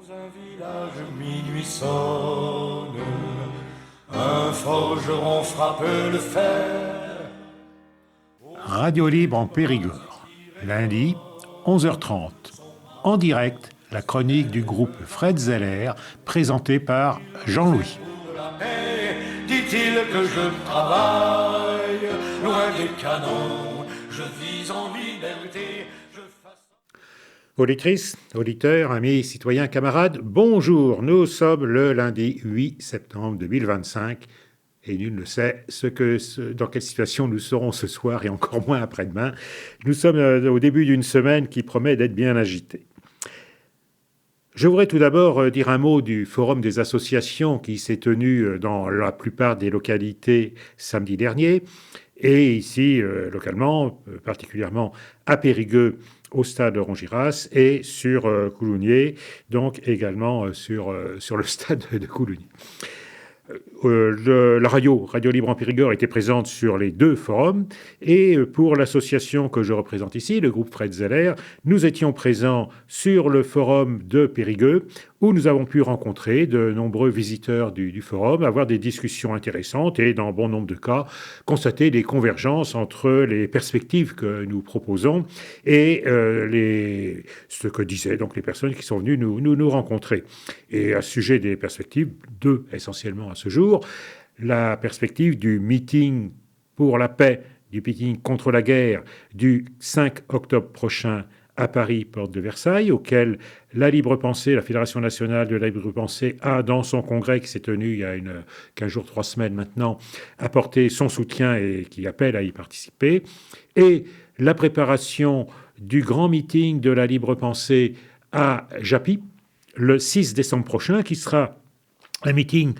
Un village minuit sonne, un forgeron frappe le fer. Radio Libre en Périgord, lundi, 11h30. En direct, la chronique du groupe Fred Zeller, présentée par Jean-Louis. Dit-il que je travaille, loin des canons, je vis en liberté. Auditrices, auditeurs, amis, citoyens, camarades, bonjour. Nous sommes le lundi 8 septembre 2025 et nul ne sait dans quelle situation nous serons ce soir et encore moins après-demain. Nous sommes au début d'une semaine qui promet d'être bien agitée. Je voudrais tout d'abord dire un mot du Forum des associations qui s'est tenu dans la plupart des localités samedi dernier et ici localement, particulièrement à Périgueux, au stade Rongiras et sur Coulounier, donc également sur le stade de Coulounier. La radio Libre en Périgord était présente sur les deux forums et pour l'association que je représente ici, le groupe Fred Zeller, nous étions présents sur le forum de Périgueux où nous avons pu rencontrer de nombreux visiteurs du forum, avoir des discussions intéressantes et dans bon nombre de cas constater des convergences entre les perspectives que nous proposons et ce que disaient donc les personnes qui sont venues nous rencontrer. Et à ce sujet des perspectives, deux essentiellement à ce jour, la perspective du meeting pour la paix, du meeting contre la guerre du 5 octobre prochain à Paris, porte de Versailles, auquel la Libre Pensée, la Fédération nationale de la Libre Pensée, a, dans son congrès qui s'est tenu il y a 15 jours, 3 semaines maintenant, apporté son soutien et qui appelle à y participer. Et la préparation du grand meeting de la Libre Pensée à Japy, le 6 décembre prochain, qui sera un meeting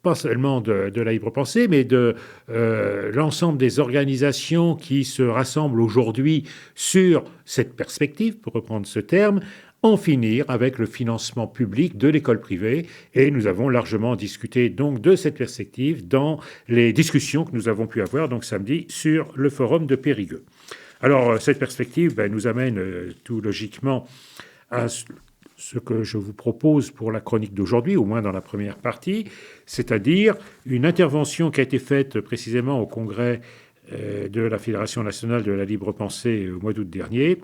pas seulement de la libre pensée, mais de l'ensemble des organisations qui se rassemblent aujourd'hui sur cette perspective, pour reprendre ce terme, en finir avec le financement public de l'école privée. Et nous avons largement discuté donc de cette perspective dans les discussions que nous avons pu avoir donc samedi sur le forum de Périgueux. Alors cette perspective nous amène tout logiquement à ce que je vous propose pour la chronique d'aujourd'hui, au moins dans la première partie, c'est-à-dire une intervention qui a été faite précisément au congrès de la Fédération nationale de la libre pensée au mois d'août dernier,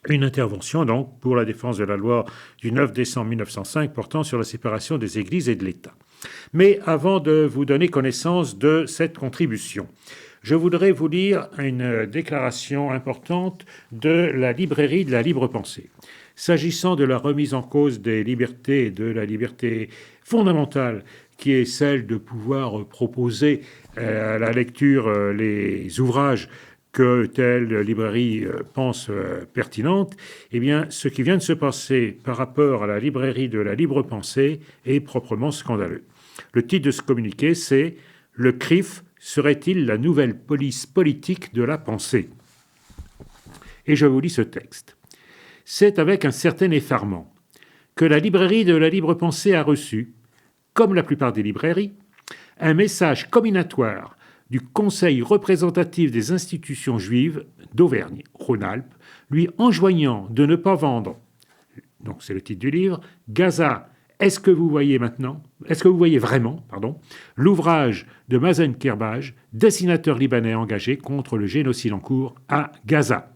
une intervention donc pour la défense de la loi du 9 décembre 1905 portant sur la séparation des églises et de l'État. Mais avant de vous donner connaissance de cette contribution, je voudrais vous lire une déclaration importante de la librairie de la libre pensée. S'agissant de la remise en cause des libertés et de la liberté fondamentale qui est celle de pouvoir proposer à la lecture les ouvrages que telle librairie pense pertinente, eh bien, ce qui vient de se passer par rapport à la librairie de la libre pensée est proprement scandaleux. Le titre de ce communiqué, c'est « Le CRIF serait-il la nouvelle police politique de la pensée ?» Et je vous lis ce texte. C'est avec un certain effarement que la librairie de la libre pensée a reçu, comme la plupart des librairies, un message comminatoire du Conseil représentatif des institutions juives d'Auvergne-Rhône-Alpes, lui enjoignant de ne pas vendre, donc c'est le titre du livre, Gaza, est-ce que vous voyez vraiment, l'ouvrage de Mazen Kerbaj, dessinateur libanais engagé contre le génocide en cours à Gaza.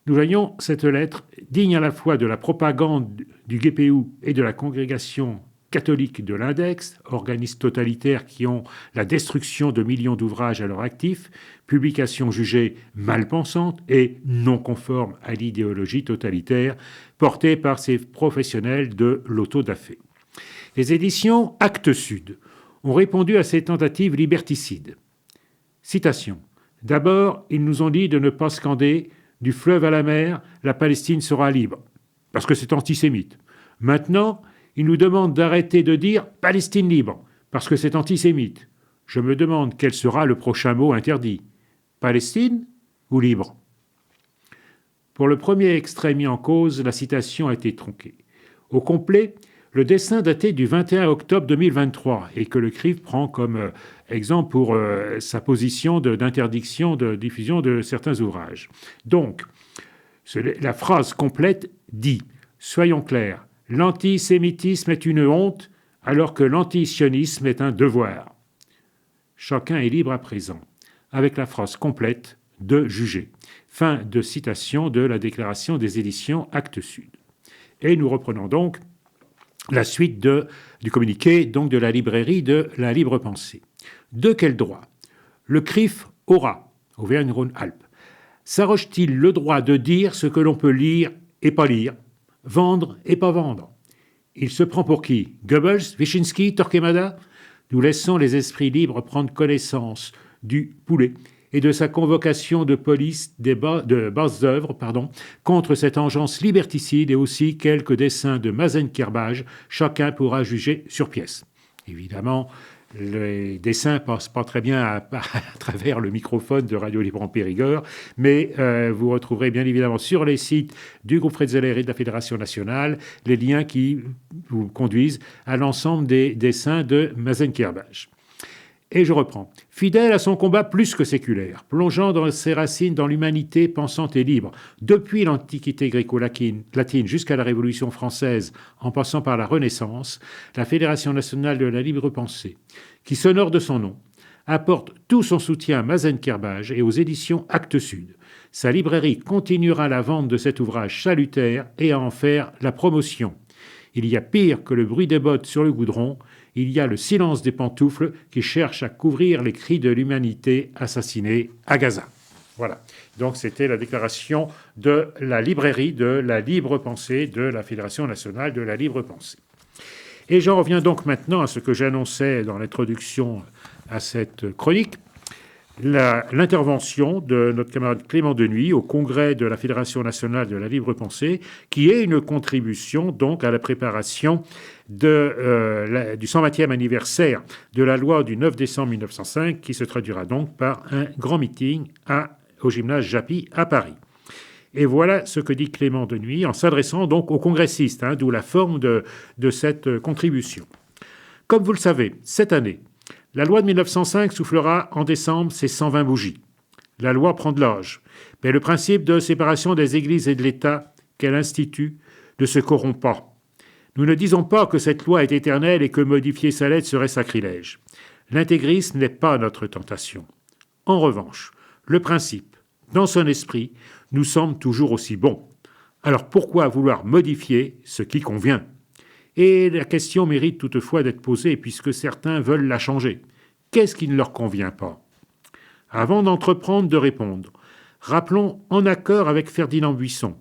Nous voyons cette lettre digne à la fois de la propagande du GPU et de la congrégation catholique de l'Index, organismes totalitaires qui ont la destruction de millions d'ouvrages à leur actif, publications jugées mal pensantes et non conformes à l'idéologie totalitaire portée par ces professionnels de l'autodafé. Les éditions Actes Sud ont répondu à ces tentatives liberticides. Citation. D'abord, ils nous ont dit de ne pas scander « Du fleuve à la mer, la Palestine sera libre », parce que c'est antisémite. Maintenant, ils nous demandent d'arrêter de dire « Palestine libre », parce que c'est antisémite. Je me demande quel sera le prochain mot interdit. Palestine ou libre ? Pour le premier extrait mis en cause, la citation a été tronquée. Au complet, le dessin daté du 21 octobre 2023 et que le CRIF prend comme exemple pour sa position d'interdiction de diffusion de certains ouvrages. Donc, la phrase complète dit « Soyons clairs, L'antisémitisme est une honte, alors que l'antisionisme est un devoir. Chacun est libre à présent, avec la phrase complète, de juger. Fin de citation de la déclaration des éditions Actes Sud. Et nous reprenons donc la suite du communiqué donc de la librairie de la Libre Pensée. De quel droit le CRIF aura, Auvergne-Rhône-Alpes, s'arroge-t-il le droit de dire ce que l'on peut lire et pas lire, vendre et pas vendre? Il se prend pour qui? Goebbels, Wyszynski, Torquemada? Nous laissons les esprits libres prendre connaissance du poulet et de sa convocation de police de bases œuvres contre cette engeance liberticide et aussi quelques dessins de Mazen-Kerbage. Chacun pourra juger sur pièce. Évidemment, les dessins ne passent pas très bien à travers le microphone de Radio Libre en Périgord, mais vous retrouverez bien évidemment sur les sites du groupe Fred Zeller et de la Fédération nationale les liens qui vous conduisent à l'ensemble des dessins de Mazen-Kerbage. Et je reprends. Fidèle à son combat plus que séculaire, plongeant dans ses racines dans l'humanité pensante et libre, depuis l'Antiquité gréco-latine jusqu'à la Révolution française, en passant par la Renaissance, la Fédération nationale de la libre pensée, qui s'honore de son nom, apporte tout son soutien à Mazen-Kerbage et aux éditions Actes Sud. Sa librairie continuera la vente de cet ouvrage salutaire et à en faire la promotion. Il y a pire que le bruit des bottes sur le goudron, il y a le silence des pantoufles qui cherchent à couvrir les cris de l'humanité assassinée à Gaza. Voilà. Donc c'était la déclaration de la librairie de la libre pensée de la Fédération nationale de la libre pensée. Et j'en reviens donc maintenant à ce que j'annonçais dans l'introduction à cette chronique, l'intervention de notre camarade Clément Denuy au congrès de la Fédération nationale de la libre pensée, qui est une contribution donc à la préparation du 120e anniversaire de la loi du 9 décembre 1905, qui se traduira donc par un grand meeting au gymnase Japy à Paris. Et voilà ce que dit Clément Denuy en s'adressant donc aux congressistes, d'où la forme de cette contribution. Comme vous le savez, cette année, la loi de 1905 soufflera en décembre ses 120 bougies. La loi prend de l'âge, mais le principe de séparation des églises et de l'État qu'elle institue ne se corrompt pas. Nous ne disons pas que cette loi est éternelle et que modifier sa lettre serait sacrilège. L'intégrisme n'est pas notre tentation. En revanche, le principe, dans son esprit, nous semble toujours aussi bon. Alors pourquoi vouloir modifier ce qui convient ? Et la question mérite toutefois d'être posée puisque certains veulent la changer. Qu'est-ce qui ne leur convient pas ? Avant d'entreprendre de répondre, rappelons en accord avec Ferdinand Buisson,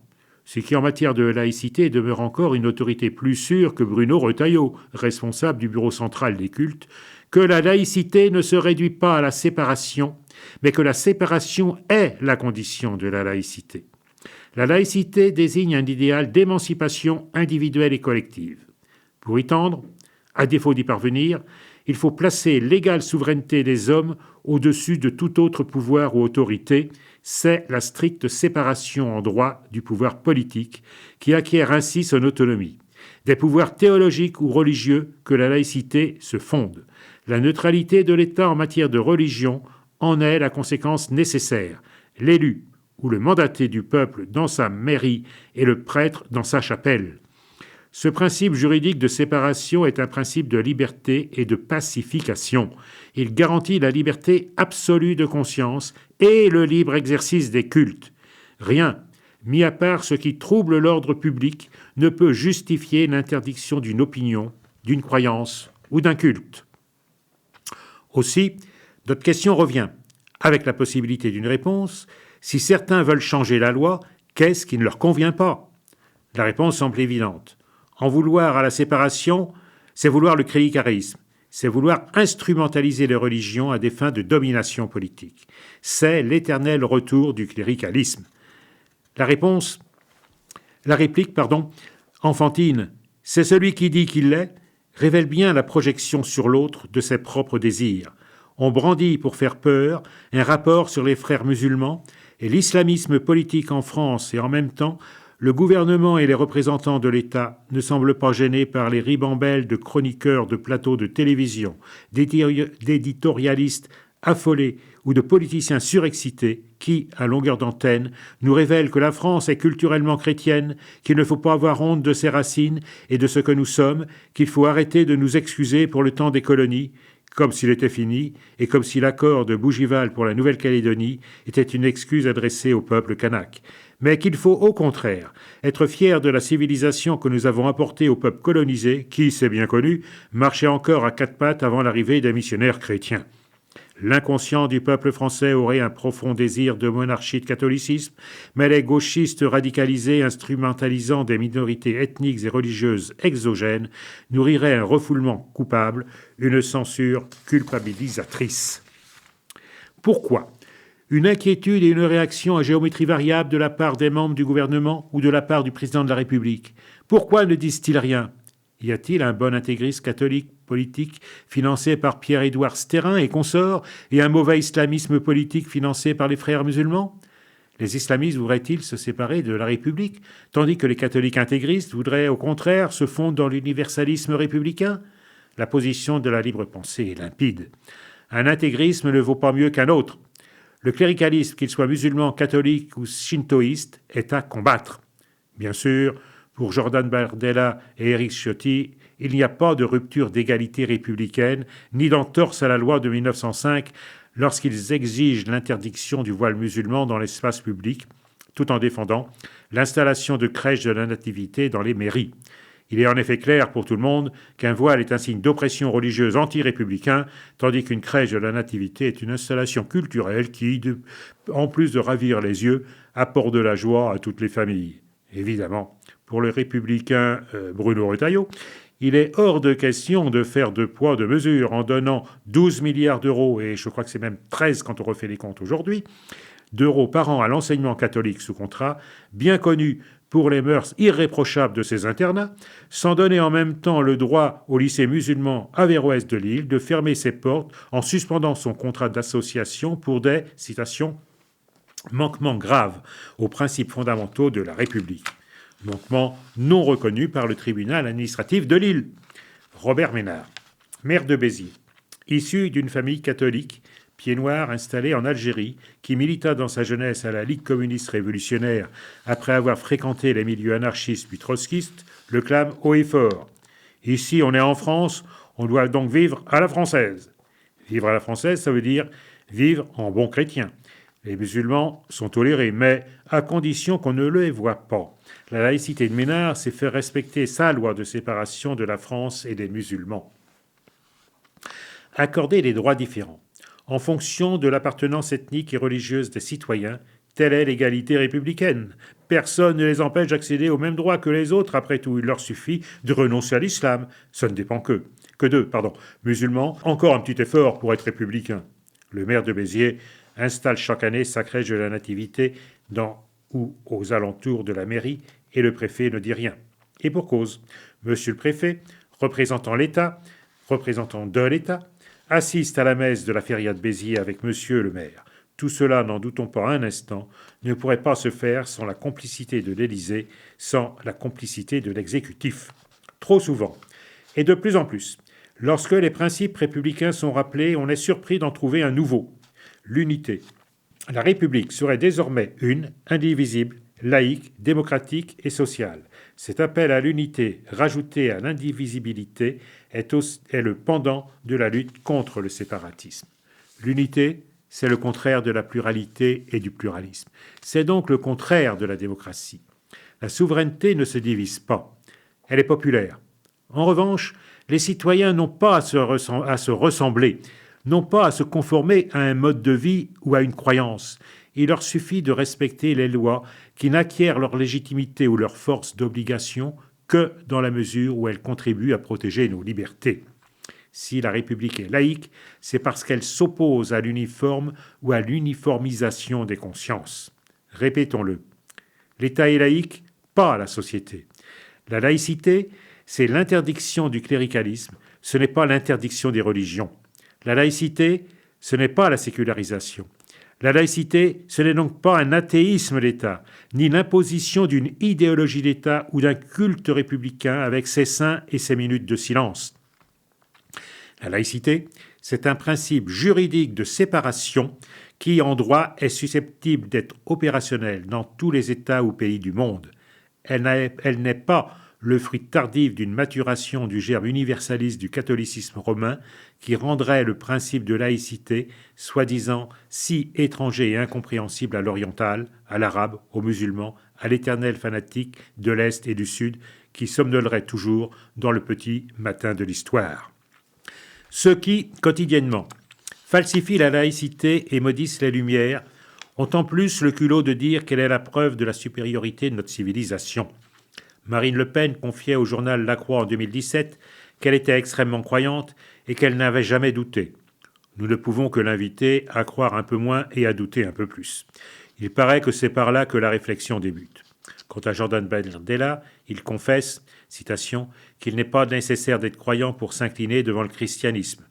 ce qui en matière de laïcité demeure encore une autorité plus sûre que Bruno Retailleau, responsable du bureau central des cultes, que la laïcité ne se réduit pas à la séparation, mais que la séparation est la condition de la laïcité. La laïcité désigne un idéal d'émancipation individuelle et collective. Pour y tendre, à défaut d'y parvenir, il faut placer l'égale souveraineté des hommes au-dessus de tout autre pouvoir ou autorité. C'est la stricte séparation en droit du pouvoir politique qui acquiert ainsi son autonomie. Des pouvoirs théologiques ou religieux que la laïcité se fonde. La neutralité de l'État en matière de religion en est la conséquence nécessaire. L'élu ou le mandaté du peuple dans sa mairie et le prêtre dans sa chapelle. Ce principe juridique de séparation est un principe de liberté et de pacification. Il garantit la liberté absolue de conscience et le libre exercice des cultes. Rien, mis à part ce qui trouble l'ordre public, ne peut justifier l'interdiction d'une opinion, d'une croyance ou d'un culte. Aussi, notre question revient, avec la possibilité d'une réponse, si certains veulent changer la loi, qu'est-ce qui ne leur convient pas ? La réponse semble évidente. En vouloir à la séparation, c'est vouloir le cléricalisme, c'est vouloir instrumentaliser les religions à des fins de domination politique. C'est l'éternel retour du cléricalisme. La réplique, enfantine, c'est celui qui dit qu'il l'est, révèle bien la projection sur l'autre de ses propres désirs. On brandit pour faire peur un rapport sur les frères musulmans et l'islamisme politique en France et en même temps, le gouvernement et les représentants de l'État ne semblent pas gênés par les ribambelles de chroniqueurs de plateaux de télévision, d'éditorialistes affolés ou de politiciens surexcités qui, à longueur d'antenne, nous révèlent que la France est culturellement chrétienne, qu'il ne faut pas avoir honte de ses racines et de ce que nous sommes, qu'il faut arrêter de nous excuser pour le temps des colonies, comme s'il était fini, et comme si l'accord de Bougival pour la Nouvelle-Calédonie était une excuse adressée au peuple kanak. Mais qu'il faut, au contraire, être fier de la civilisation que nous avons apportée au peuple colonisé, qui, c'est bien connu, marchait encore à quatre pattes avant l'arrivée des missionnaires chrétiens. L'inconscient du peuple français aurait un profond désir de monarchie de catholicisme, mais les gauchistes radicalisés instrumentalisant des minorités ethniques et religieuses exogènes nourriraient un refoulement coupable, une censure culpabilisatrice. Pourquoi ? Une inquiétude et une réaction à géométrie variable de la part des membres du gouvernement ou de la part du président de la République. Pourquoi ne disent-ils rien ? Y a-t-il un bon intégriste catholique politique financé par Pierre-Édouard Stérin et consorts et un mauvais islamisme politique financé par les frères musulmans ? Les islamistes voudraient-ils se séparer de la République, tandis que les catholiques intégristes voudraient au contraire se fondre dans l'universalisme républicain ? La position de la libre pensée est limpide. Un intégrisme ne vaut pas mieux qu'un autre. Le cléricalisme, qu'il soit musulman, catholique ou shintoïste, est à combattre. Bien sûr, pour Jordan Bardella et Éric Ciotti, il n'y a pas de rupture d'égalité républicaine, ni d'entorse à la loi de 1905 lorsqu'ils exigent l'interdiction du voile musulman dans l'espace public, tout en défendant l'installation de crèches de la nativité dans les mairies. Il est en effet clair pour tout le monde qu'un voile est un signe d'oppression religieuse anti-républicain, tandis qu'une crèche de la nativité est une installation culturelle qui, en plus de ravir les yeux, apporte de la joie à toutes les familles. Évidemment, pour le républicain Bruno Retailleau, il est hors de question de faire de poids de mesure en donnant 12 milliards d'euros, et je crois que c'est même 13 quand on refait les comptes aujourd'hui, d'euros par an à l'enseignement catholique sous contrat, bien connu pour les mœurs irréprochables de ces internats, sans donner en même temps le droit au lycée musulman Averroès de Lille de fermer ses portes en suspendant son contrat d'association pour des, citation, manquements graves aux principes fondamentaux de la République. Manquement non reconnu par le tribunal administratif de Lille. Robert Ménard, maire de Béziers, issu d'une famille catholique, pied noir installé en Algérie, qui milita dans sa jeunesse à la Ligue communiste révolutionnaire après avoir fréquenté les milieux anarchistes puis trotskistes, le clame haut et fort. Ici, on est en France, on doit donc vivre à la française. Vivre à la française, ça veut dire vivre en bon chrétien. Les musulmans sont tolérés, mais à condition qu'on ne les voit pas. La laïcité de Ménard, c'est faire respecter sa loi de séparation de la France et des musulmans. Accorder des droits différents en fonction de l'appartenance ethnique et religieuse des citoyens, telle est l'égalité républicaine. Personne ne les empêche d'accéder aux mêmes droits que les autres. Après tout, il leur suffit de renoncer à l'islam. Ça ne dépend que d'eux, musulmans. Encore un petit effort pour être républicain. Le maire de Béziers installe chaque année sa crèche de la Nativité dans ou aux alentours de la mairie et le préfet ne dit rien. Et pour cause, monsieur le préfet, représentant de l'État, assiste à la messe de la feria de Béziers avec monsieur le maire. Tout cela, n'en doutons pas un instant, ne pourrait pas se faire sans la complicité de l'Élysée, sans la complicité de l'exécutif. Trop souvent, et de plus en plus, lorsque les principes républicains sont rappelés, on est surpris d'en trouver un nouveau, l'unité. La République serait désormais une, indivisible, laïque, démocratique et sociale. Cet appel à l'unité, rajouté à l'indivisibilité, est le pendant de la lutte contre le séparatisme. L'unité, c'est le contraire de la pluralité et du pluralisme. C'est donc le contraire de la démocratie. La souveraineté ne se divise pas. Elle est populaire. En revanche, les citoyens n'ont pas à se ressembler, n'ont pas à se conformer à un mode de vie ou à une croyance. Il leur suffit de respecter les lois qui n'acquièrent leur légitimité ou leur force d'obligation que dans la mesure où elles contribuent à protéger nos libertés. Si la République est laïque, c'est parce qu'elle s'oppose à l'uniforme ou à l'uniformisation des consciences. Répétons-le. L'État est laïque, pas la société. La laïcité, c'est l'interdiction du cléricalisme, ce n'est pas l'interdiction des religions. La laïcité, ce n'est pas la sécularisation. La laïcité, ce n'est donc pas un athéisme d'État, ni l'imposition d'une idéologie d'État ou d'un culte républicain avec ses saints et ses minutes de silence. La laïcité, C'est un principe juridique de séparation qui, en droit, est susceptible d'être opérationnel dans tous les États ou pays du monde. Elle n'est pas le fruit tardif d'une maturation du germe universaliste du catholicisme romain qui rendrait le principe de laïcité, soi-disant si étranger et incompréhensible à l'oriental, à l'arabe, aux musulmans, à l'éternel fanatique de l'Est et du Sud, qui somnolerait toujours dans le petit matin de l'histoire. Ceux qui, quotidiennement, falsifient la laïcité et maudissent les Lumières ont en plus le culot de dire qu'elle est la preuve de la supériorité de notre civilisation. Marine Le Pen confiait au journal La Croix en 2017 qu'elle était extrêmement croyante et qu'elle n'avait jamais douté. Nous ne pouvons que l'inviter à croire un peu moins et à douter un peu plus. Il paraît que c'est par là que la réflexion débute. Quant à Jordan Bardella, il confesse, citation, qu'il n'est pas nécessaire d'être croyant pour s'incliner devant le christianisme.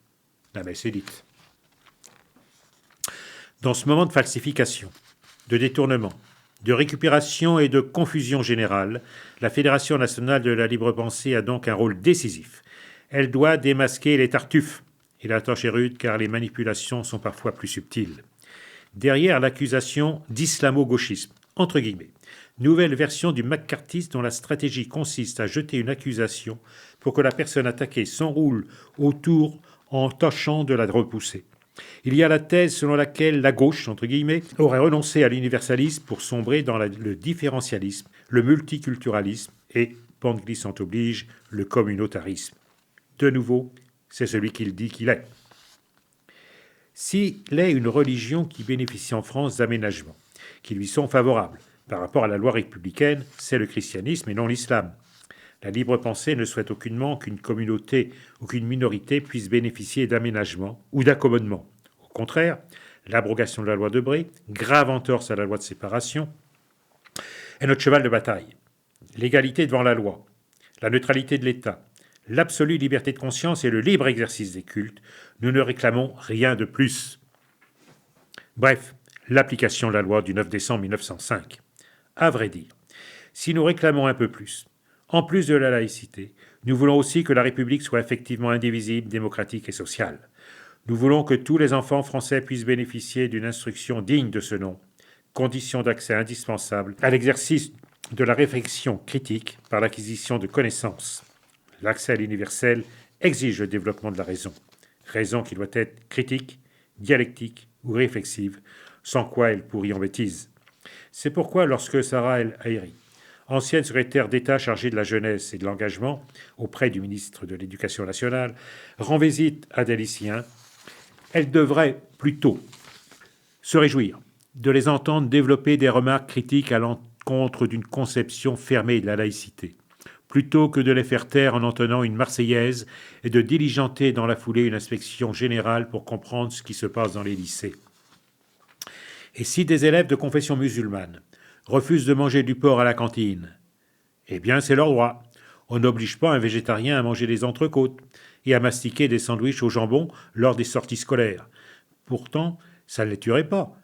La messe est dite. Dans ce moment de falsification, de détournement, de récupération et de confusion générale, la Fédération nationale de la libre pensée a donc un rôle décisif. Elle doit démasquer les tartuffes. Et la tâche est rude car les manipulations sont parfois plus subtiles. Derrière l'accusation d'islamo-gauchisme, entre guillemets, nouvelle version du McCarthyisme dont la stratégie consiste à jeter une accusation pour que la personne attaquée s'enroule autour en tâchant de la repousser. Il y a la thèse selon laquelle la gauche, entre guillemets, aurait renoncé à l'universalisme pour sombrer dans le différentialisme, le multiculturalisme et, pente glissante oblige, le communautarisme. De nouveau, c'est celui qu'il dit qu'il est. S'il est une religion qui bénéficie en France d'aménagements qui lui sont favorables par rapport à la loi républicaine, c'est le christianisme et non l'islam. La libre pensée ne souhaite aucunement qu'une communauté ou qu'une minorité puisse bénéficier d'aménagements ou d'accommodements. Au contraire, l'abrogation de la loi de Debré, grave entorse à la loi de séparation, est notre cheval de bataille. L'égalité devant la loi, la neutralité de l'État, l'absolue liberté de conscience et le libre exercice des cultes, nous ne réclamons rien de plus. Bref, l'application de la loi du 9 décembre 1905. À vrai dire, si nous réclamons un peu plus, en plus de la laïcité, nous voulons aussi que la République soit effectivement indivisible, démocratique et sociale. Nous voulons que tous les enfants français puissent bénéficier d'une instruction digne de ce nom, condition d'accès indispensable à l'exercice de la réflexion critique par l'acquisition de connaissances. L'accès à l'universel exige le développement de la raison qui doit être critique, dialectique ou réflexive, sans quoi elle pourrit en bêtise. C'est pourquoi lorsque Sarah El Haïry, ancienne secrétaire d'État chargée de la jeunesse et de l'engagement auprès du ministre de l'Éducation nationale, rend visite à des lycéens, elle devrait plutôt se réjouir de les entendre développer des remarques critiques à l'encontre d'une conception fermée de la laïcité, plutôt que de les faire taire en entonnant une Marseillaise et de diligenter dans la foulée une inspection générale pour comprendre ce qui se passe dans les lycées. Et si des élèves de confession musulmane refusent de manger du porc à la cantine, eh bien c'est leur droit. On n'oblige pas un végétarien à manger des entrecôtes et à mastiquer des sandwichs au jambon lors des sorties scolaires. Pourtant, ça ne les tuerait pas.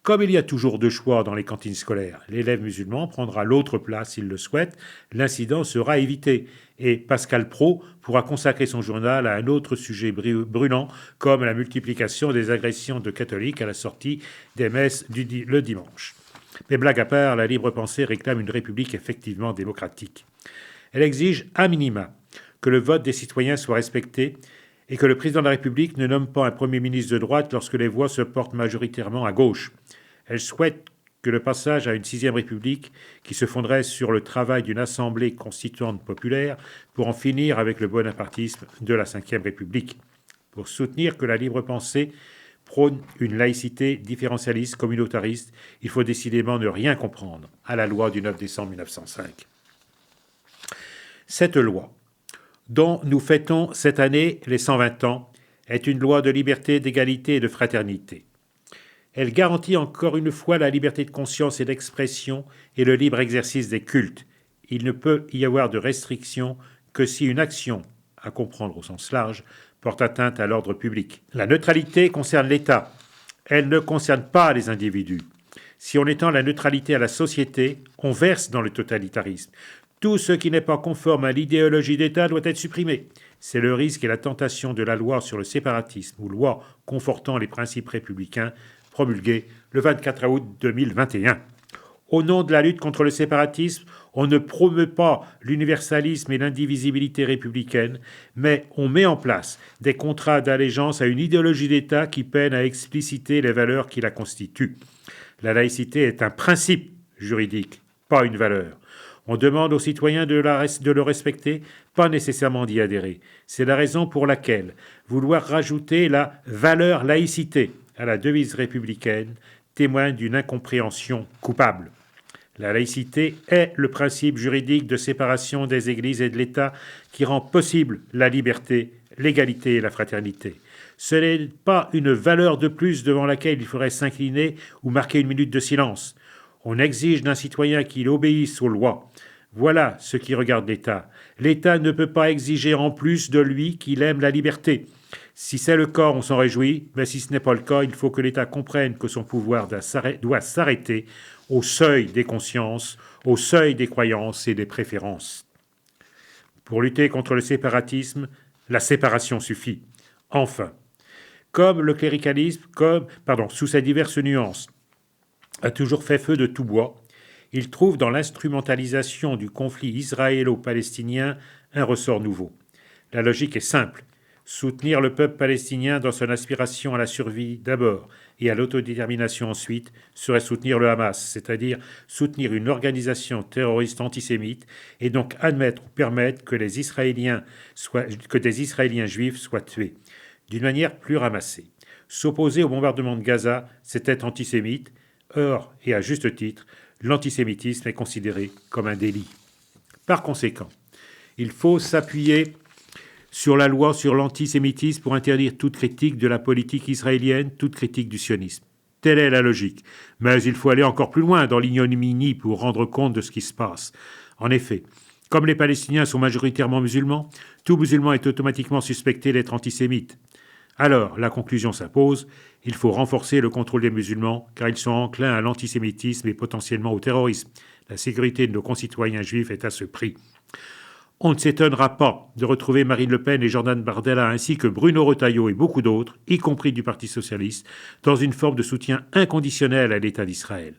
Comme il y a toujours deux choix dans les cantines scolaires, l'élève musulman prendra l'autre place s'il le souhaite, l'incident sera évité. Et Pascal Praud pourra consacrer son journal à un autre sujet brûlant, comme la multiplication des agressions de catholiques à la sortie des messes le dimanche. Mais blague à part, la libre pensée réclame une république effectivement démocratique. Elle exige, à minima, que le vote des citoyens soit respecté et que le président de la République ne nomme pas un Premier ministre de droite lorsque les voix se portent majoritairement à gauche. Elle souhaite que le passage à une sixième République, qui se fonderait sur le travail d'une assemblée constituante populaire, pour en finir avec le bonapartisme de la cinquième République. Pour soutenir que la libre pensée prône une laïcité différentialiste, communautariste, il faut décidément ne rien comprendre à la loi du 9 décembre 1905. Cette loi, dont nous fêtons cette année les 120 ans, est une loi de liberté, d'égalité et de fraternité. Elle garantit encore une fois la liberté de conscience et d'expression et le libre exercice des cultes. Il ne peut y avoir de restriction que si une action, à comprendre au sens large, porte atteinte à l'ordre public. La neutralité concerne l'État. Elle ne concerne pas les individus. Si on étend la neutralité à la société, on verse dans le totalitarisme. Tout ce qui n'est pas conforme à l'idéologie d'État doit être supprimé. C'est le risque et la tentation de la loi sur le séparatisme ou loi confortant les principes républicains promulguée le 24 août 2021. Au nom de la lutte contre le séparatisme, on ne promeut pas l'universalisme et l'indivisibilité républicaine, mais on met en place des contrats d'allégeance à une idéologie d'État qui peine à expliciter les valeurs qui la constituent. La laïcité est un principe juridique, pas une valeur. On demande aux citoyens de le respecter, pas nécessairement d'y adhérer. C'est la raison pour laquelle vouloir rajouter la valeur laïcité à la devise républicaine témoigne d'une incompréhension coupable. La laïcité est le principe juridique de séparation des églises et de l'État qui rend possible la liberté, l'égalité et la fraternité. Ce n'est pas une valeur de plus devant laquelle il faudrait s'incliner ou marquer une minute de silence. On exige d'un citoyen qu'il obéisse aux lois. Voilà ce qui regarde l'État. L'État ne peut pas exiger en plus de lui qu'il aime la liberté. Si c'est le cas, on s'en réjouit, mais si ce n'est pas le cas, il faut que l'État comprenne que son pouvoir doit s'arrêter au seuil des consciences, au seuil des croyances et des préférences. Pour lutter contre le séparatisme, la séparation suffit. Enfin, comme le cléricalisme, sous ses diverses nuances, a toujours fait feu de tout bois, il trouve dans l'instrumentalisation du conflit israélo-palestinien un ressort nouveau. La logique est simple. Soutenir le peuple palestinien dans son aspiration à la survie d'abord et à l'autodétermination ensuite serait soutenir le Hamas, c'est-à-dire soutenir une organisation terroriste antisémite et donc admettre ou permettre que des Israéliens juifs soient tués. D'une manière plus ramassée. S'opposer au bombardement de Gaza, c'est être antisémite. Or, et à juste titre, l'antisémitisme est considéré comme un délit. Par conséquent, il faut s'appuyer sur la loi sur l'antisémitisme pour interdire toute critique de la politique israélienne, toute critique du sionisme. Telle est la logique. Mais il faut aller encore plus loin dans l'ignominie pour rendre compte de ce qui se passe. En effet, comme les Palestiniens sont majoritairement musulmans, tout musulman est automatiquement suspecté d'être antisémite. Alors, la conclusion s'impose, il faut renforcer le contrôle des musulmans car ils sont enclins à l'antisémitisme et potentiellement au terrorisme. La sécurité de nos concitoyens juifs est à ce prix. On ne s'étonnera pas de retrouver Marine Le Pen et Jordan Bardella ainsi que Bruno Retailleau et beaucoup d'autres, y compris du Parti socialiste, dans une forme de soutien inconditionnel à l'État d'Israël.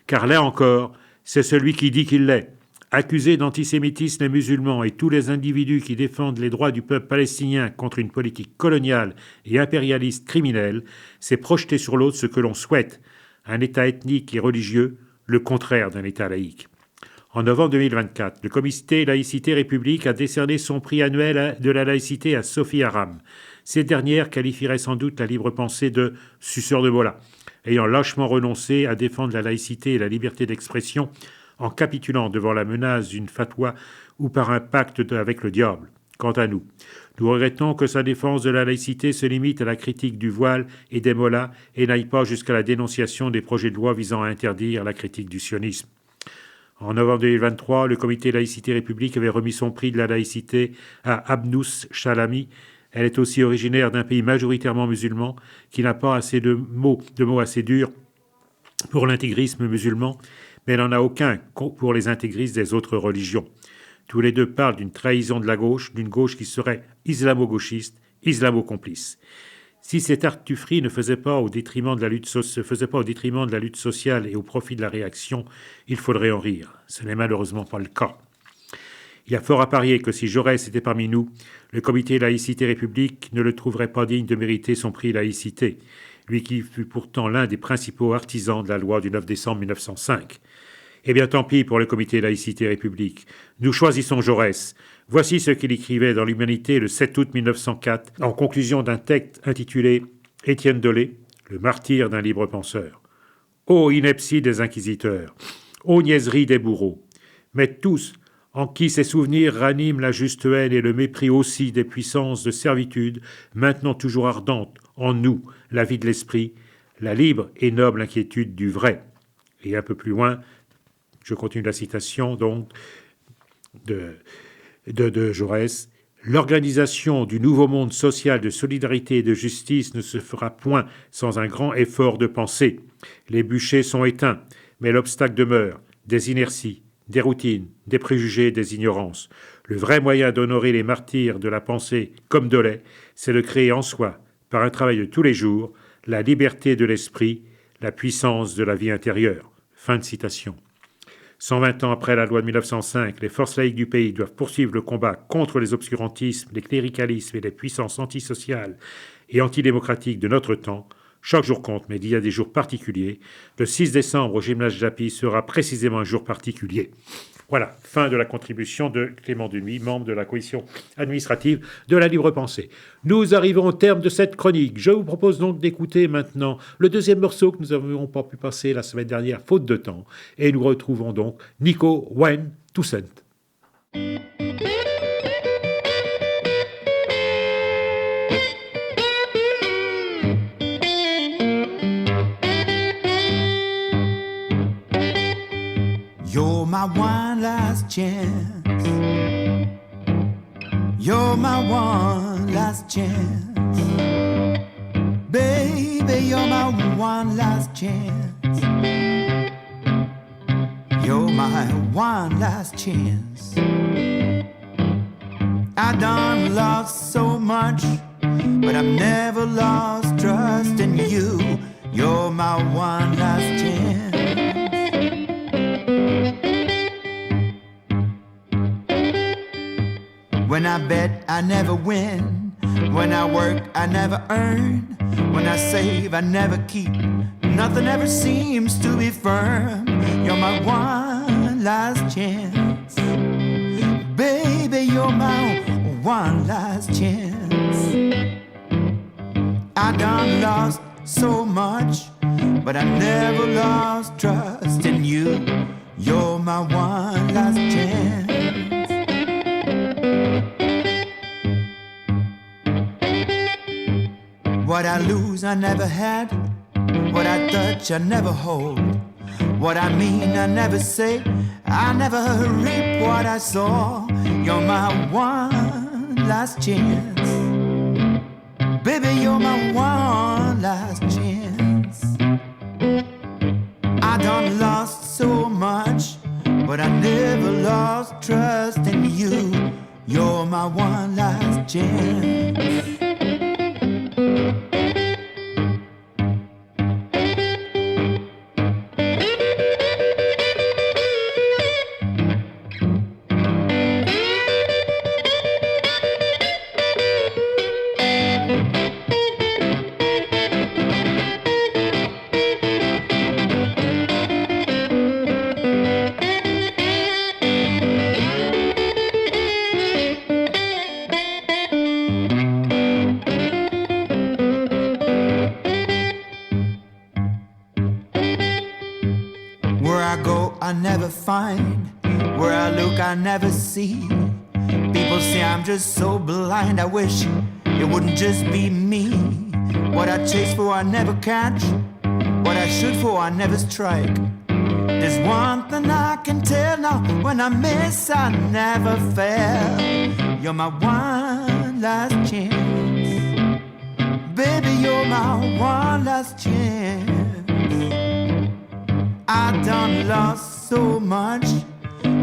Car là encore, c'est celui qui dit qu'il l'est. Accuser d'antisémitisme les musulmans et tous les individus qui défendent les droits du peuple palestinien contre une politique coloniale et impérialiste criminelle, c'est projeter sur l'autre ce que l'on souhaite, un État ethnique et religieux, le contraire d'un État laïque. En novembre 2024, le comité Laïcité République a décerné son prix annuel de la laïcité à Sophie Aram. Cette dernière qualifierait sans doute la libre pensée de suceur de mola, ayant lâchement renoncé à défendre la laïcité et la liberté d'expression en capitulant devant la menace d'une fatwa ou par un pacte avec le diable. Quant à nous, nous regrettons que sa défense de la laïcité se limite à la critique du voile et des mollahs et n'aille pas jusqu'à la dénonciation des projets de loi visant à interdire la critique du sionisme. En novembre 2023, le comité Laïcité République avait remis son prix de la laïcité à Abnous Shalami. Elle est aussi originaire d'un pays majoritairement musulman qui n'a pas assez de mots assez durs pour l'intégrisme musulman, mais elle n'en a aucun pour les intégristes des autres religions. Tous les deux parlent d'une trahison de la gauche, d'une gauche qui serait islamo-gauchiste, islamo-complice. Si cette tartufferie ne se faisait pas au détriment de la lutte sociale et au profit de la réaction, il faudrait en rire. Ce n'est malheureusement pas le cas. Il y a fort à parier que si Jaurès était parmi nous, le comité Laïcité République ne le trouverait pas digne de mériter son prix laïcité, lui qui fut pourtant l'un des principaux artisans de la loi du 9 décembre 1905. Eh bien, tant pis pour le comité Laïcité République. Nous choisissons Jaurès. Voici ce qu'il écrivait dans l'Humanité le 7 août 1904, en conclusion d'un texte intitulé « Étienne Dolé, le martyr d'un libre penseur ». Ô ineptie des inquisiteurs, ô niaiserie des bourreaux, mais tous, en qui ces souvenirs raniment la juste haine et le mépris aussi des puissances de servitude, maintenant toujours ardentes en nous, la vie de l'esprit, la libre et noble inquiétude du vrai. Et un peu plus loin, je continue la citation donc de Jaurès. L'organisation du nouveau monde social de solidarité et de justice ne se fera point sans un grand effort de pensée. Les bûchers sont éteints, mais l'obstacle demeure, des inerties, des routines, des préjugés, des ignorances. Le vrai moyen d'honorer les martyrs de la pensée comme Dolay, c'est de créer en soi, par un travail de tous les jours, la liberté de l'esprit, la puissance de la vie intérieure. » Fin de citation. 120 ans après la loi de 1905, les forces laïques du pays doivent poursuivre le combat contre les obscurantismes, les cléricalismes et les puissances antisociales et antidémocratiques de notre temps. Chaque jour compte, mais il y a des jours particuliers. Le 6 décembre au gymnase Japy sera précisément un jour particulier. Voilà, fin de la contribution de Clément Denuy, membre de la commission administrative de la Libre Pensée. Nous arrivons au terme de cette chronique. Je vous propose donc d'écouter maintenant le deuxième morceau que nous n'avons pas pu passer la semaine dernière, faute de temps. Et nous retrouvons donc Nico Wayne Toussaint. You're my one last chance. You're my one last chance. Baby, you're my one last chance. You're my one last chance. I done lost so much, but I've never lost trust in you. You're my one last chance. When I bet, I never win. When I work, I never earn. When I save, I never keep. Nothing ever seems to be firm. You're my one last chance. Baby, you're my one last chance. I done lost so much, but I never lost trust in you. You're my one last chance. What I lose, I never had. What I touch, I never hold. What I mean, I never say. I never reap what I sow. You're my one last chance. Baby, you're my one last chance. I done lost so much, but I never lost trust in you. You're my one last chance. I never find. Where I look, I never see. People say I'm just so blind. I wish it wouldn't just be me. What I chase for, I never catch. What I shoot for, I never strike. There's one thing I can tell now. When I miss, I never fail. You're my one last chance. Baby, you're my one last chance. I done lost so much,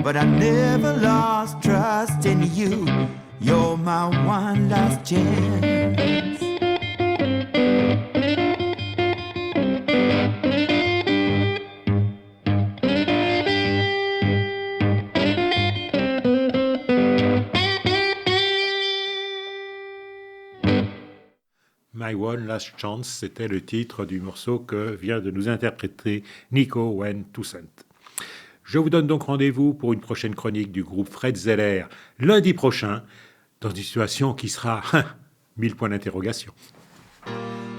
but I never lost trust in you. You're my one last chance. My One Last Chance, c'était le titre du morceau que vient de nous interpréter Nico Wayne Toussaint. Je vous donne donc rendez-vous pour une prochaine chronique du groupe Fred Zeller lundi prochain, dans une situation qui sera 1000 points d'interrogation.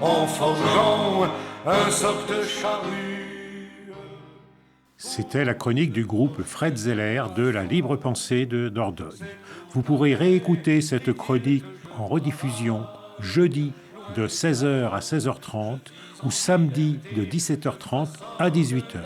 En forgeant un soc de charrue. C'était la chronique du groupe Fred Zeller de la Libre Pensée de Dordogne. Vous pourrez réécouter cette chronique en rediffusion jeudi de 16h à 16h30 ou samedi de 17h30 à 18h.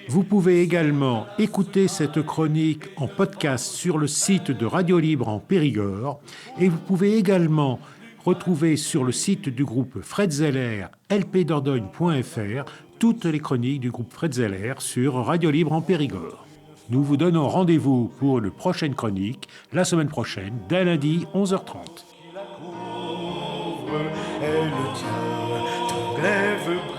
Vous pouvez également écouter cette chronique en podcast sur le site de Radio Libre en Périgord et vous pouvez également retrouver sur le site du groupe Fred Zeller, lpdordogne.fr, toutes les chroniques du groupe Fred Zeller sur Radio Libre en Périgord. nous vous donnons rendez-vous pour une prochaine chronique, la semaine prochaine, dès lundi, 11h30. qui la couvre, elle tient ton glaive